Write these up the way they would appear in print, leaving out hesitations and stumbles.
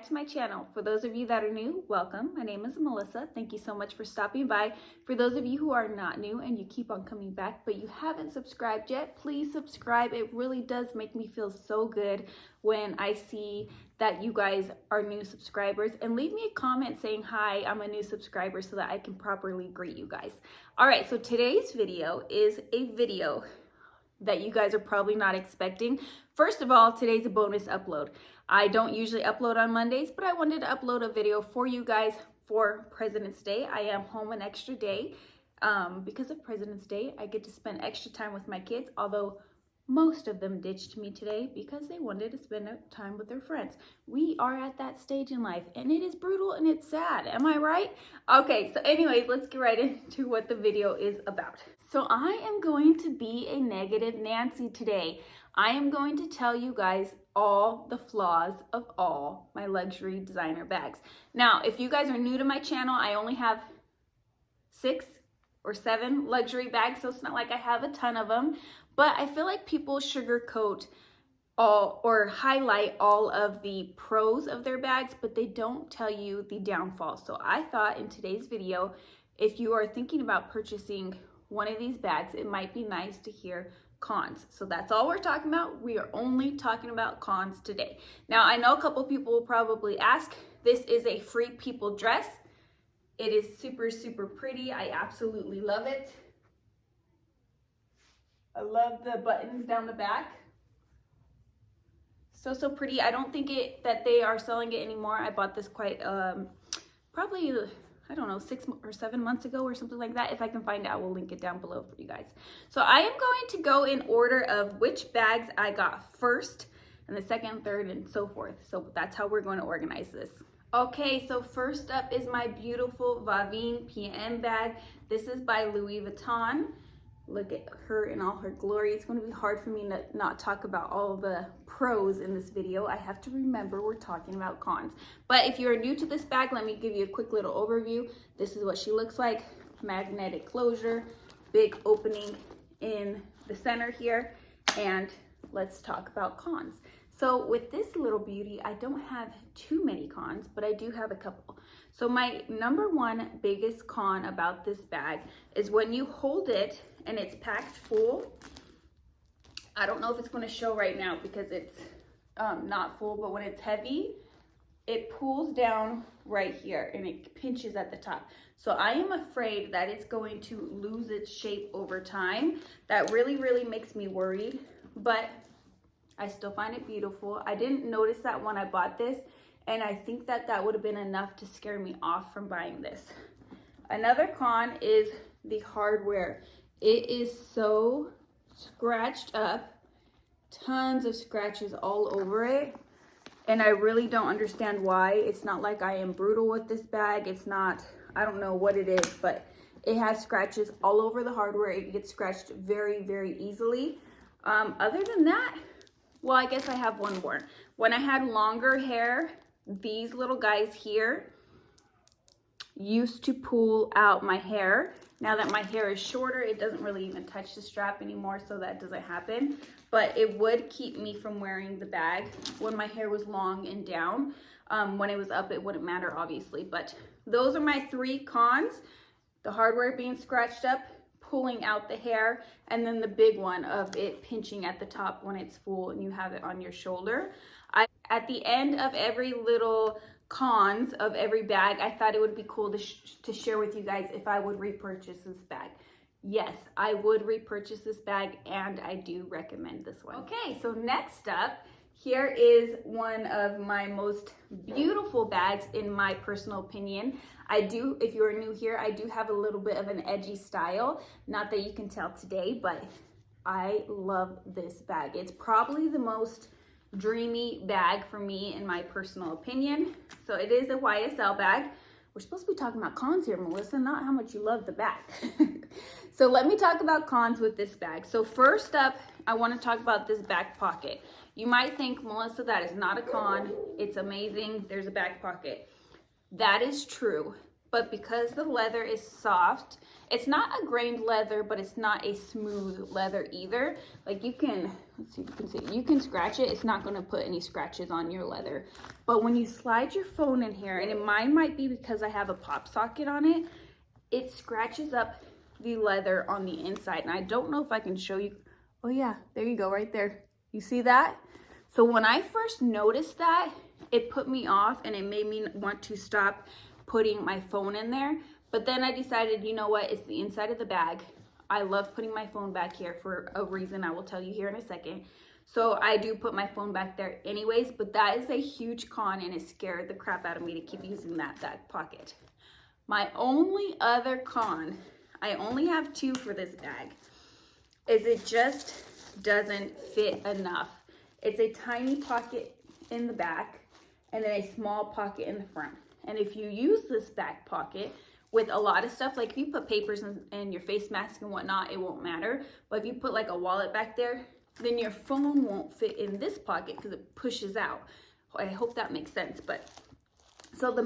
back to my channel. For those of you that are new, welcome. My name is Melissa. Thank you so much for stopping by. For those of you who are not new and you keep on coming back but you haven't subscribed yet, please subscribe. It really does make me feel so good when I see that you guys are new subscribers, and leave me a comment saying, hi, I'm a new subscriber, so that I can properly greet you guys. All right, so today's video is a video that you guys are probably not expecting. First of all, today's a bonus upload. I don't usually upload on Mondays, but I wanted to upload a video for you guys for President's Day. I am home an extra day. Because of President's Day, I get to spend extra time with my kids, although most of them ditched me today because they wanted to spend time with their friends. We are at that stage in life, and it is brutal and it's sad. Am I right? Okay, so anyways, let's get right into what the video is about. So I am going to be a negative Nancy today. I am going to tell you guys all the flaws of all my luxury designer bags. Now, if you guys are new to my channel, I only have 6 or 7 luxury bags, so it's not like I have a ton of them, but I feel like people sugarcoat all or highlight all of the pros of their bags, but they don't tell you the downfalls. So I thought in today's video, if you are thinking about purchasing one of these bags, it might be nice to hear cons. So that's all we're talking about. We are only talking about cons today. Now, I know a couple people will probably ask, this is a Free People dress. It is super, super pretty. I absolutely love it. I love the buttons down the back. So pretty. I don't think that they are selling it anymore. I bought this quite, probably, I don't know, 6 or 7 months ago or something like that. If I can find it, I will link it down below for you guys. So I am going to go in order of which bags I got first, and the second, third, and so forth. So that's how we're going to organize this. Okay, so first up is my beautiful Vavine PM bag. This is by Louis Vuitton. Look at her in all her glory. It's going to be hard for me to not talk about all the pros in this video. I have to remember we're talking about cons. But if you're new to this bag, let me give you a quick little overview. This is what she looks like. Magnetic closure, big opening in the center here. And let's talk about cons. So with this little beauty, I don't have too many cons, but I do have a couple. So my number one biggest con about this bag is when you hold it and it's packed full. I don't know if it's going to show right now because it's not full, but when it's heavy, it pulls down right here and it pinches at the top. So I am afraid that it's going to lose its shape over time. That really, really makes me worried, but I still find it beautiful. I didn't notice that when I bought this, and I think that that would have been enough to scare me off from buying this. Another con is the hardware. It is so scratched up, tons of scratches all over it, and I really don't understand why. It's not like I am brutal with this bag. It's not, I don't know what it is, but it has scratches all over the hardware. It gets scratched very, very easily. Other than that, well, I guess I have one more. When I had longer hair, these little guys here used to pull out my hair. Now that my hair is shorter, it doesn't really even touch the strap anymore, so that doesn't happen. But it would keep me from wearing the bag when my hair was long and down. When it was up, it wouldn't matter, obviously. But those are my 3 cons. The hardware being scratched up, pulling out the hair, and then the big one of it pinching at the top when it's full and you have it on your shoulder. At the end of every little cons of every bag, I thought it would be cool to share with you guys if I would repurchase this bag. Yes, I would repurchase this bag, and I do recommend this one. Okay, so next up, here is one of my most beautiful bags in my personal opinion. I do, if you're new here, I do have a little bit of an edgy style. Not that you can tell today, but I love this bag. It's probably the most dreamy bag for me in my personal opinion. So it is a YSL bag. We're supposed to be talking about cons here, Melissa, not how much you love the bag. So let me talk about cons with this bag. So first up, I want to talk about this back pocket. You might think, Melissa, that is not a con. It's amazing. There's a back pocket. That is true. but because the leather is soft, it's not a grained leather, but it's not a smooth leather either. Like you can, let's see if you can see, you can scratch it. It's not gonna put any scratches on your leather. But when you slide your phone in here, and mine might be because I have a pop socket on it, it scratches up the leather on the inside. And I don't know if I can show you. Oh yeah, there you go, right there. You see that? So when I first noticed that, it put me off and it made me want to stop putting my phone in there. But then I decided, you know what, it's the inside of the bag. I love putting my phone back here for a reason I will tell you here in a second. So I do put my phone back there anyways, but that is a huge con and it scared the crap out of me to keep using that back pocket. My only other con, I only have two for this bag, is it just doesn't fit enough. It's a tiny pocket in the back and then a small pocket in the front. And if you use this back pocket with a lot of stuff, like if you put papers and your face mask and whatnot, it won't matter. But if you put like a wallet back there, then your phone won't fit in this pocket because it pushes out. I hope that makes sense. But so the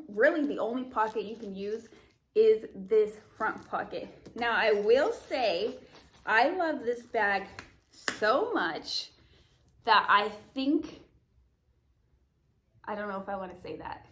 really the only pocket you can use is this front pocket. Now I will say, I love this bag so much that I don't know if I want to say that.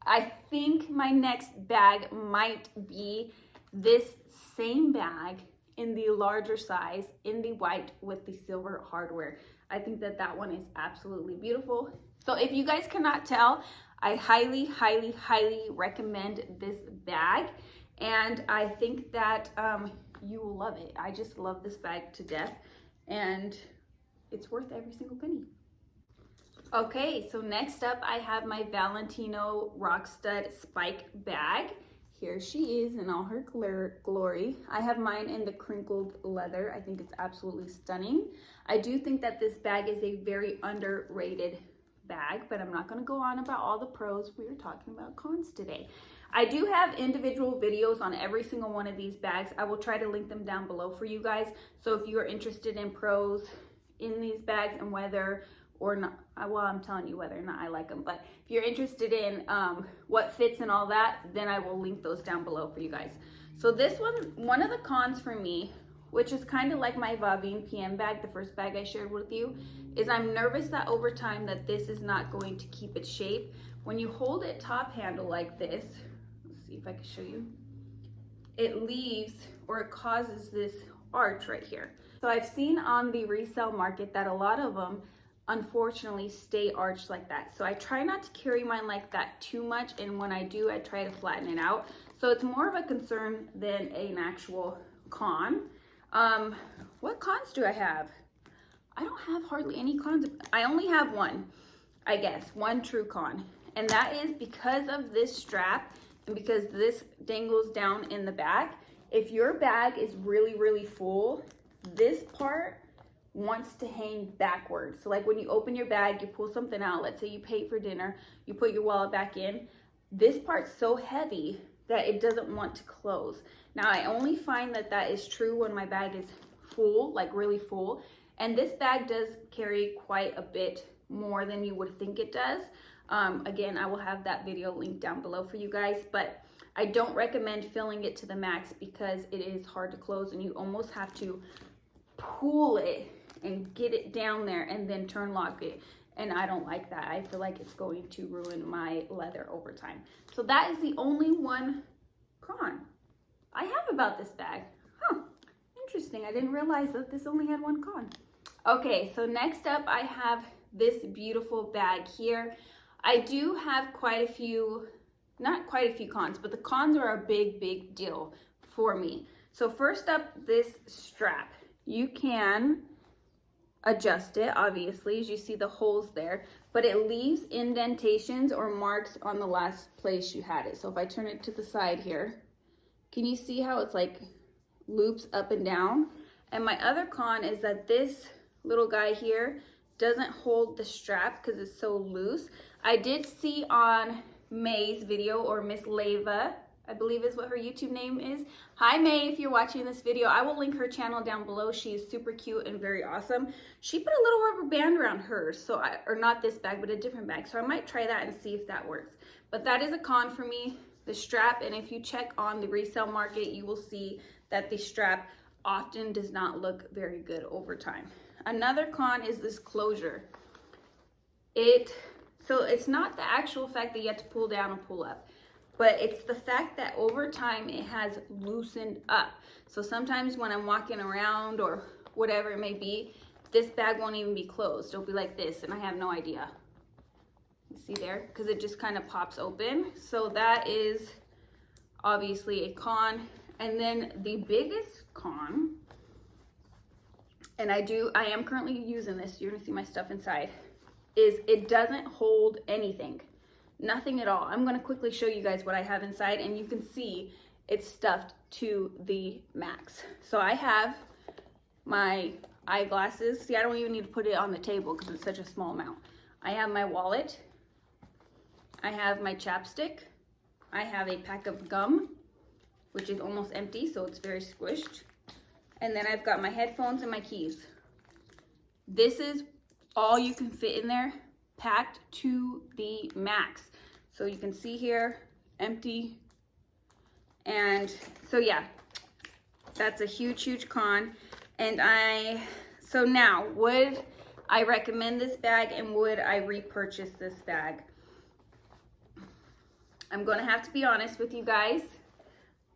I think my next bag might be this same bag in the larger size, in the white with the silver hardware. I think that that one is absolutely beautiful. So if you guys cannot tell, I highly, highly, highly recommend this bag. And I think that you will love it. I just love this bag to death. And it's worth every single penny. Okay, so next up I have my Valentino Rockstud Spike bag. Here she is in all her glory. I have mine in the crinkled leather. I think it's absolutely stunning. I do think that this bag is a very underrated bag, but I'm not going to go on about all the pros. We are talking about cons today. I do have individual videos on every single one of these bags. I will try to link them down below for you guys. So if you are interested in pros in these bags and whether or not, well, I'm telling you whether or not I like them, but if you're interested in what fits and all that, then I will link those down below for you guys. So this one of the cons for me, which is kind of like my Vavine PM bag, the first bag I shared with you, is I'm nervous that over time that this is not going to keep its shape. When you hold it top handle like this, let's see if I can show you, it leaves or it causes this arch right here. So I've seen on the resale market that a lot of them unfortunately stay arched like that. So I try not to carry mine like that too much, and when I do, I try to flatten it out. So it's more of a concern than an actual con. What cons do I have? I don't have hardly any cons. I only have one, I guess, one true con. And that is because of this strap and because this dangles down in the back. If your bag is really, really full, this part wants to hang backwards. So like when you open your bag, you pull something out, let's say you paid for dinner, you put your wallet back in, this part's so heavy that it doesn't want to close. Now I only find that that is true when my bag is full, like really full. And this bag does carry quite a bit more than you would think it does. Again, I will have that video linked down below for you guys, but I don't recommend filling it to the max because it is hard to close and you almost have to pull it and get it down there and then turn lock it. And I don't like that. I feel like it's going to ruin my leather over time. So that is the only one con I have about this bag. Huh, interesting. I didn't realize that this only had one con. Okay, so next up I have this beautiful bag here. I do have quite a few, not quite a few cons, but the cons are a big, big deal for me. So first up, this strap. You can adjust it, obviously, as you see the holes there, but it leaves indentations or marks on the last place you had it. So if I turn it to the side here, can you see how it's like loops up and down? And my other con is that this little guy here doesn't hold the strap because it's so loose. I did see on May's video, or Miss Leva, I believe is what her YouTube name is. Hi May, if you're watching this video, I will link her channel down below. She is super cute and very awesome. She put a little rubber band around hers, so or not this bag, but a different bag. So I might try that and see if that works. But that is a con for me, the strap. And if you check on the resale market, you will see that the strap often does not look very good over time. Another con is this closure. So it's not the actual fact that you have to pull down and pull up, but it's the fact that over time it has loosened up. So sometimes when I'm walking around or whatever it may be, this bag won't even be closed. It'll be like this, and I have no idea. You see there? Because it just kind of pops open. So that is obviously a con. And then the biggest con, and I am currently using this, you're gonna see my stuff inside, is it doesn't hold anything. Nothing at all. I'm gonna quickly show you guys what I have inside, and you can see it's stuffed to the max. So I have my eyeglasses. See, I don't even need to put it on the table because it's such a small amount. I have my wallet. I have my chapstick. I have a pack of gum, which is almost empty, so it's very squished. And then I've got my headphones and my keys. This is all you can fit in there, packed to the max. So you can see here, empty. And so yeah, that's a huge con. And so now, would I recommend this bag and would I repurchase this bag? I'm gonna have to be honest with you guys.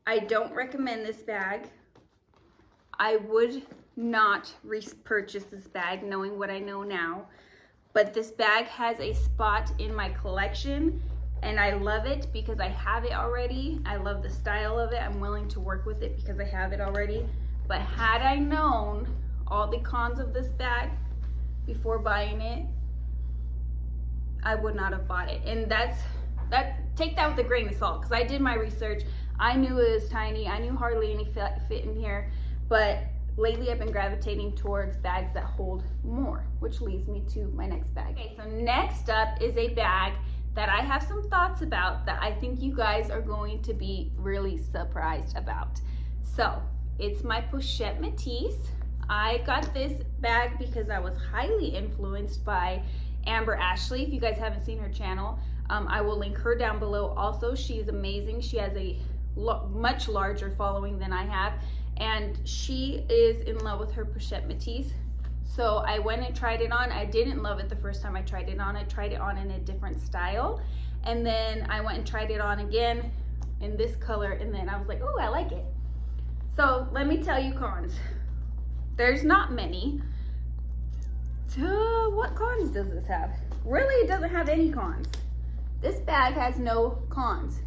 I don't recommend this bag. I would not repurchase this bag knowing what I know now, but this bag has a spot in my collection and I love it because I have it already. I love the style of it. I'm willing to work with it because I have it already. But had I known all the cons of this bag before buying it, I would not have bought it. And take that with a grain of salt, because I did my research. I knew it was tiny. I knew hardly any fit in here, but lately I've been gravitating towards bags that hold more, which leads me to my next bag. Okay, so next up is a bag that I have some thoughts about that I think you guys are going to be really surprised about. So it's my Pochette Métis. I got this bag because I was highly influenced by Amber Ashley. If you guys haven't seen her channel, I will link her down below. Also, she is amazing. She has a much larger following than I have, and she is in love with her Pochette Métis. So I went and tried it on. I didn't love it the first time I tried it on. I tried it on in a different style, and then I went and tried it on again in this color, and then I was like, oh, I like it. So let me tell you cons. There's not many. So what cons does this have? Really, it doesn't have any cons. This bag has no cons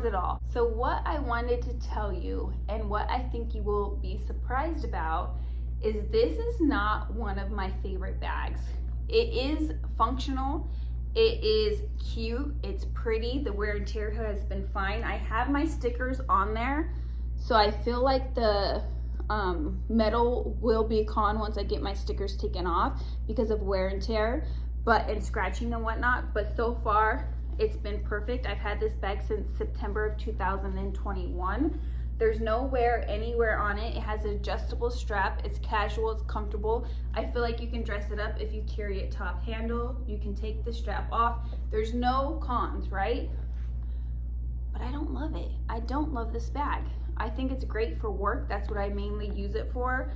at all. So what I wanted to tell you, and what I think you will be surprised about, is this is not one of my favorite bags. It is functional, it is cute, it's pretty, the wear and tear has been fine. I have my stickers on there, so I feel like the metal will be a con once I get my stickers taken off because of wear and tear, and scratching and whatnot. But so far it's been perfect. I've had this bag since September of 2021. There's no wear anywhere on it. It has an adjustable strap. It's casual, it's comfortable. I feel like you can dress it up if you carry it top handle. You can take the strap off. There's no cons, right? But I don't love it. I don't love this bag. I think it's great for work. That's what I mainly use it for.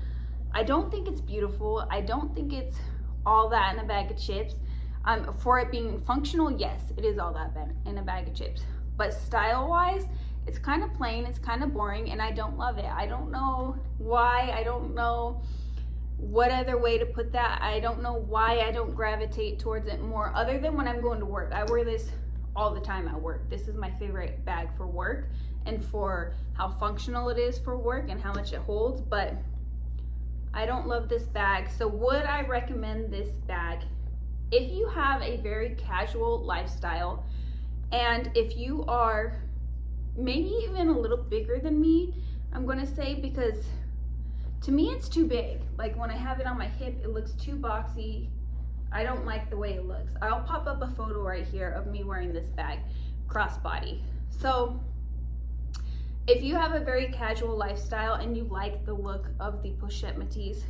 I don't think it's beautiful. I don't think it's all that in a bag of chips. For it being functional, yes, it is all that in a bag of chips. But style-wise, it's kind of plain, it's kind of boring, and I don't love it. I don't know why. I don't know what other way to put that. I don't know why I don't gravitate towards it more, other than when I'm going to work. I wear this all the time at work. This is my favorite bag for work, and for how functional it is for work and how much it holds. But I don't love this bag. So would I recommend this bag? If you have a very casual lifestyle, and if you are maybe even a little bigger than me, I'm gonna say, because to me it's too big. Like when I have it on my hip, it looks too boxy. I don't like the way it looks. I'll pop up a photo right here of me wearing this bag, crossbody. So if you have a very casual lifestyle and you like the look of the Pochette Métis,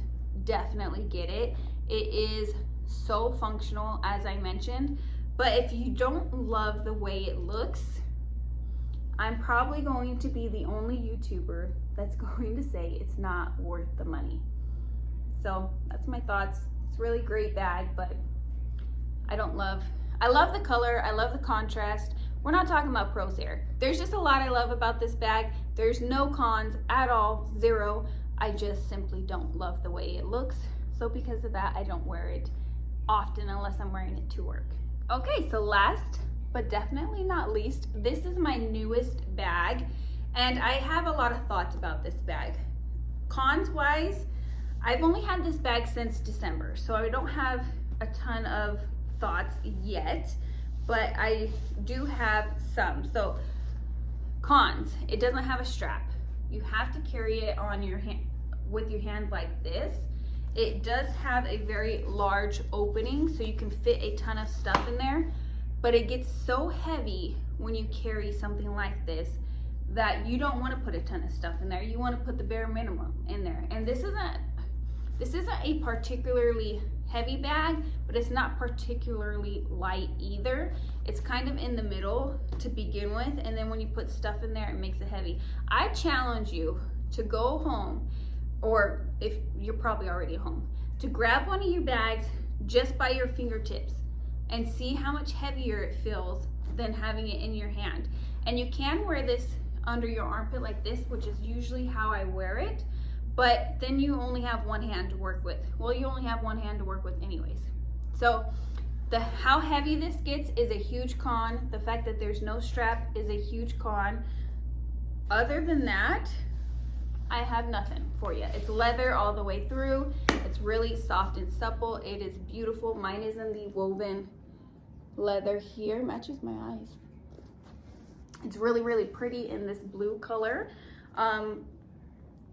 definitely get it. It is so functional, as I mentioned, But if you don't love the way it looks, I'm probably going to be the only YouTuber that's going to say it's not worth the money. So that's my thoughts. It's a really great bag, but I love the color, I love the contrast. We're not talking about pros here. There's just a lot I love about this bag. There's no cons at all, zero. I just simply don't love the way it looks. So because of that, I don't wear it often unless I'm wearing it to work. Okay, so last but definitely not least, this is my newest bag, and I have a lot of thoughts about this bag. Cons wise, I've only had this bag since December, so I don't have a ton of thoughts yet, but I do have some. So cons, it doesn't have a strap. You have to carry it on your hand with your hand like this. It does have a very large opening, so you can fit a ton of stuff in there, but it gets so heavy when you carry something like this that you don't want to put a ton of stuff in there. You want to put the bare minimum in there. And this isn't a particularly heavy bag, but it's not particularly light either. It's kind of in the middle to begin with, and then when you put stuff in there, it makes it heavy. I challenge you to go home, or if you're probably already home, to grab one of your bags just by your fingertips and see how much heavier it feels than having it in your hand. And you can wear this under your armpit like this, which is usually how I wear it, but then you only have one hand to work with. Well, you only have one hand to work with anyways. So how heavy this gets is a huge con. The fact that there's no strap is a huge con. Other than that, I have nothing for you. It's leather all the way through. It's really soft and supple. It is beautiful. Mine is in the woven leather here. Matches my eyes. It's really, really pretty in this blue color.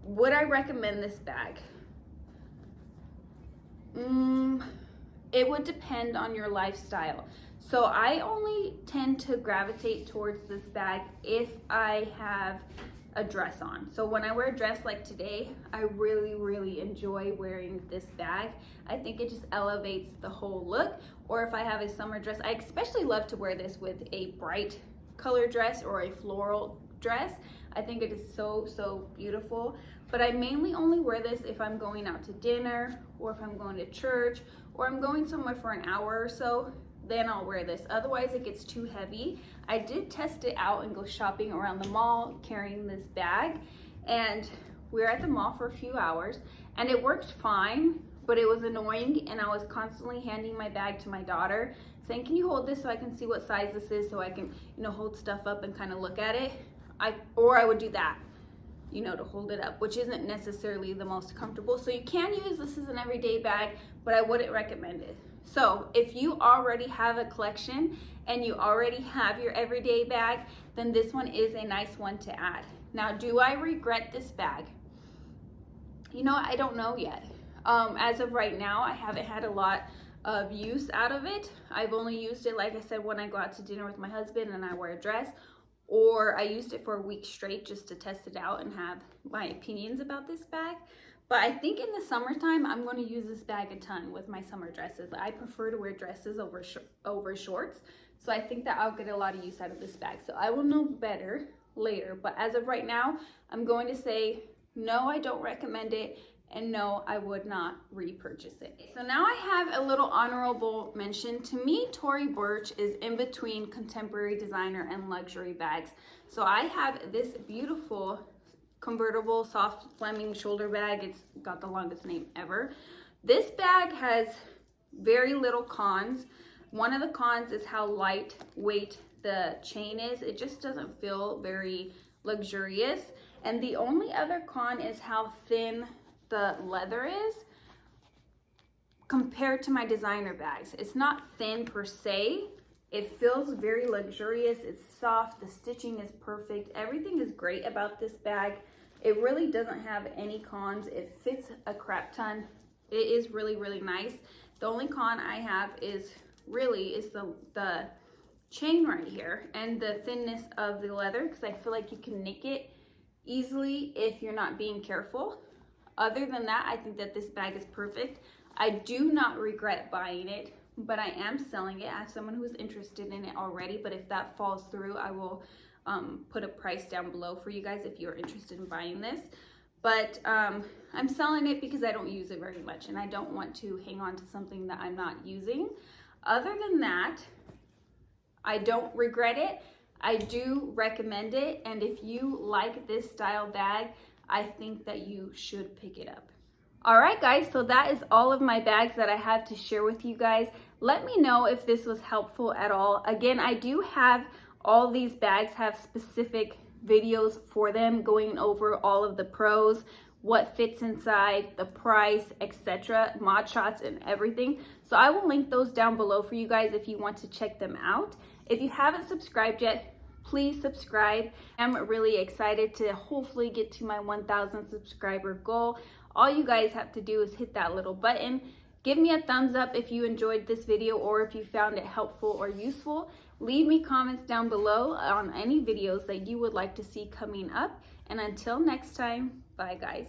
Would I recommend this bag? It would depend on your lifestyle. So I only tend to gravitate towards this bag if I have a dress on. So when I wear a dress like today, I really, really enjoy wearing this bag. I think it just elevates the whole look. Or if I have a summer dress, I especially love to wear this with a bright color dress or a floral dress. I think it is so, so beautiful. But I mainly only wear this if I'm going out to dinner, or if I'm going to church, or I'm going somewhere for an hour or so, then I'll wear this. Otherwise it gets too heavy. I did test it out and go shopping around the mall carrying this bag, and we were at the mall for a few hours and it worked fine, but it was annoying, and I was constantly handing my bag to my daughter saying, can you hold this so I can see what size this is, so I can, hold stuff up and kind of look at it. Or I would do that, to hold it up, which isn't necessarily the most comfortable. So you can use this as an everyday bag, but I wouldn't recommend it. So if you already have a collection and you already have your everyday bag, then this one is a nice one to add. Now, do I regret this bag? I don't know yet. As of right now, I haven't had a lot of use out of it. I've only used it, like I said, when I go out to dinner with my husband and I wear a dress, or I used it for a week straight just to test it out and have my opinions about this bag. But I think in the summertime, I'm going to use this bag a ton with my summer dresses. I prefer to wear dresses over shorts. So I think that I'll get a lot of use out of this bag. So I will know better later. But as of right now, I'm going to say, no, I don't recommend it. And no, I would not repurchase it. So now I have a little honorable mention. To me, Tory Burch is in between contemporary designer and luxury bags. So I have this beautiful convertible soft Fleming shoulder bag. It's got the longest name ever. This bag has very little cons. One of the cons is how lightweight the chain is. It just doesn't feel very luxurious. And the only other con is how thin the leather is compared to my designer bags. It's not thin per se. It feels very luxurious. It's soft. The stitching is perfect. Everything is great about this bag. It really doesn't have any cons. It fits a crap ton. It is really, really nice. The only con I have is the chain right here and the thinness of the leather, because I feel like you can nick it easily if you're not being careful. Other than that, I think that this bag is perfect. I do not regret buying it. but I am selling it as someone who's interested in it already. But if that falls through, I will put a price down below for you guys if you're interested in buying this. But I'm selling it because I don't use it very much, and I don't want to hang on to something that I'm not using. Other than that, I don't regret it. I do recommend it, and if you like this style bag, I think that you should pick it up. All right, guys, so that is all of my bags that I have to share with you guys. Let me know if this was helpful at all. Again, I do have all these bags have specific videos for them, going over all of the pros, what fits inside, the price, etc., mod shots and everything. So I will link those down below for you guys if you want to check them out. If you haven't subscribed yet, please subscribe. I'm really excited to hopefully get to my 1,000 subscriber goal. All you guys have to do is hit that little button. Give me a thumbs up if you enjoyed this video or if you found it helpful or useful. Leave me comments down below on any videos that you would like to see coming up. And until next time, bye guys.